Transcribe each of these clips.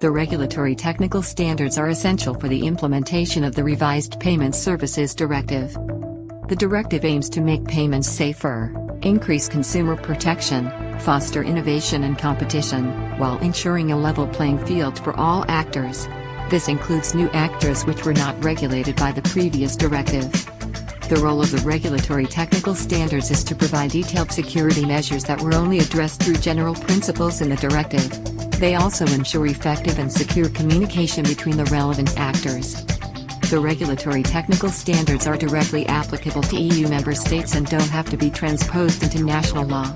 The regulatory technical standards are essential for the implementation of the revised Payment Services Directive. The directive aims to make payments safer, increase consumer protection, foster innovation and competition, while ensuring a level playing field for all actors. This includes new actors which were not regulated by the previous directive. The role of the regulatory technical standards is to provide detailed security measures that were only addressed through general principles in the directive. They also ensure effective and secure communication between the relevant actors. The regulatory technical standards are directly applicable to EU member states and don't have to be transposed into national law.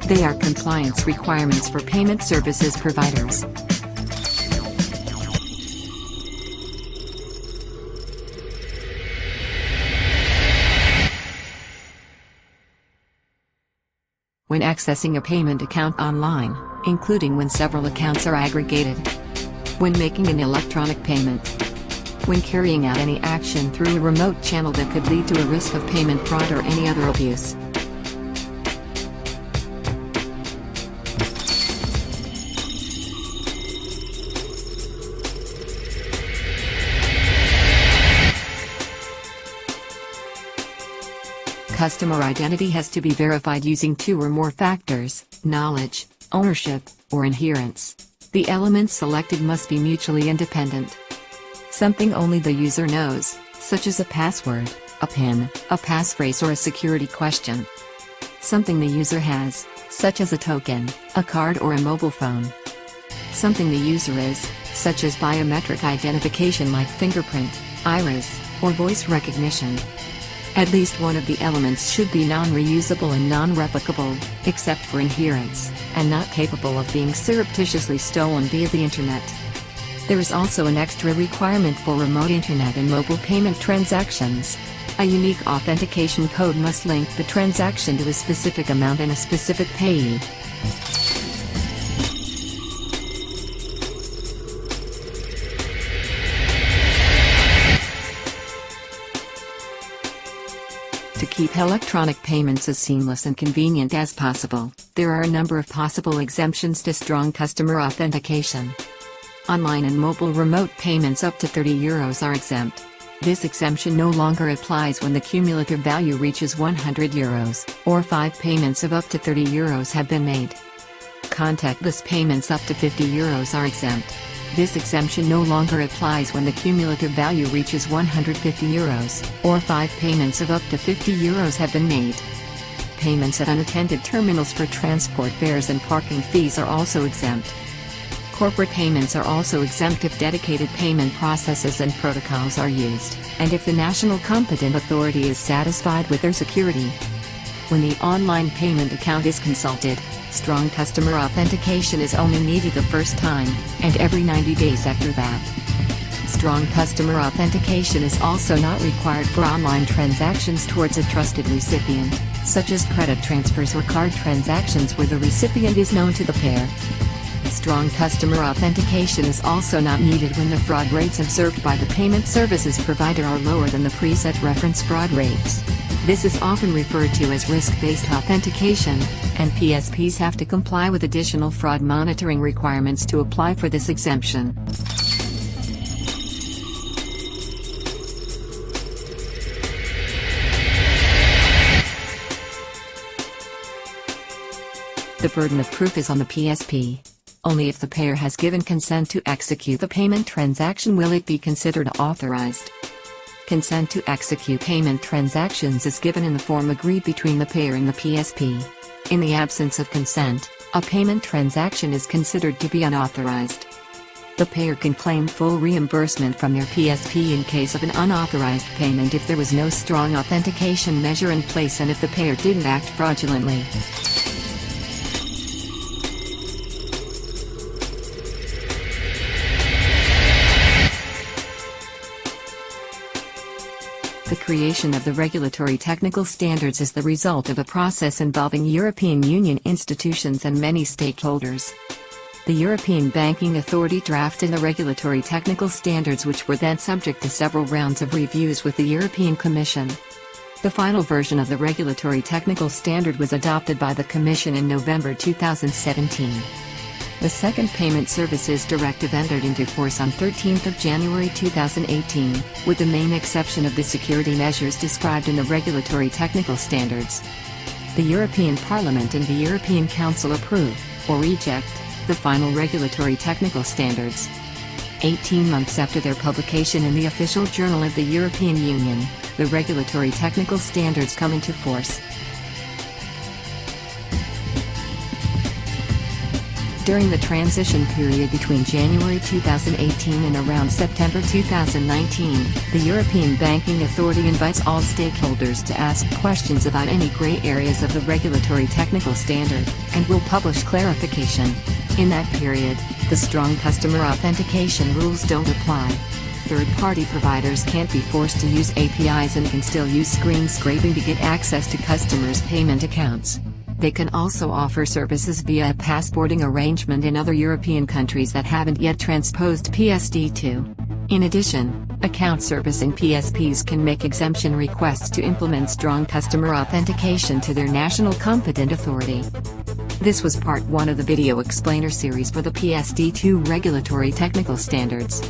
They are compliance requirements for payment services providers. When accessing a payment account online, including when several accounts are aggregated. When making an electronic payment. When carrying out any action through a remote channel that could lead to a risk of payment fraud or any other abuse. Customer identity has to be verified using 2 or more factors: knowledge, ownership, or adherence. The elements selected must be mutually independent. Something only the user knows, such as a password, a PIN, a passphrase or a security question. Something the user has, such as a token, a card or a mobile phone. Something the user is, such as biometric identification like fingerprint, iris, or voice recognition. At least one of the elements should be non-reusable and non-replicable, except for adherence, and not capable of being surreptitiously stolen via the Internet. There is also an extra requirement for remote Internet and mobile payment transactions. A unique authentication code must link the transaction to a specific amount and a specific payee. To keep electronic payments as seamless and convenient as possible, there are a number of possible exemptions to strong customer authentication. Online and mobile remote payments up to €30 are exempt. This exemption no longer applies when the cumulative value reaches €100, or 5 payments of up to €30 have been made. Contactless payments up to €50 are exempt. This exemption no longer applies when the cumulative value reaches €150, or 5 payments of up to €50 have been made. Payments at unattended terminals for transport fares and parking fees are also exempt. Corporate payments are also exempt if dedicated payment processes and protocols are used, and if the national competent authority is satisfied with their security. When the online payment account is consulted, strong customer authentication is only needed the first time, and every 90 days after that. Strong customer authentication is also not required for online transactions towards a trusted recipient, such as credit transfers or card transactions where the recipient is known to the pair. Strong customer authentication is also not needed when the fraud rates observed by the payment services provider are lower than the preset reference fraud rates. This is often referred to as risk-based authentication, and PSPs have to comply with additional fraud monitoring requirements to apply for this exemption. The burden of proof is on the PSP. Only if the payer has given consent to execute the payment transaction will it be considered authorized. Consent to execute payment transactions is given in the form agreed between the payer and the PSP. In the absence of consent, a payment transaction is considered to be unauthorized. The payer can claim full reimbursement from their PSP in case of an unauthorized payment if there was no strong authentication measure in place and if the payer didn't act fraudulently. The creation of the regulatory technical standards is the result of a process involving European Union institutions and many stakeholders. The European Banking Authority drafted the regulatory technical standards which were then subject to several rounds of reviews with the European Commission. The final version of the Regulatory Technical Standard was adopted by the Commission in November 2017. The second Payment Services Directive entered into force on 13 January 2018, with the main exception of the security measures described in the Regulatory Technical Standards. The European Parliament and the European Council approve, or reject, the final Regulatory Technical Standards. 18 months after their publication in the Official Journal of the European Union, the Regulatory Technical Standards come into force. During the transition period between January 2018 and around September 2019, the European Banking Authority invites all stakeholders to ask questions about any gray areas of the Regulatory Technical Standard, and will publish clarification. In that period, the strong customer authentication rules don't apply. Third-party providers can't be forced to use APIs and can still use screen scraping to get access to customers' payment accounts. They can also offer services via a passporting arrangement in other European countries that haven't yet transposed PSD2. In addition, account servicing PSPs can make exemption requests to implement strong customer authentication to their national competent authority. This was part 1 of the video explainer series for the PSD2 Regulatory Technical Standards.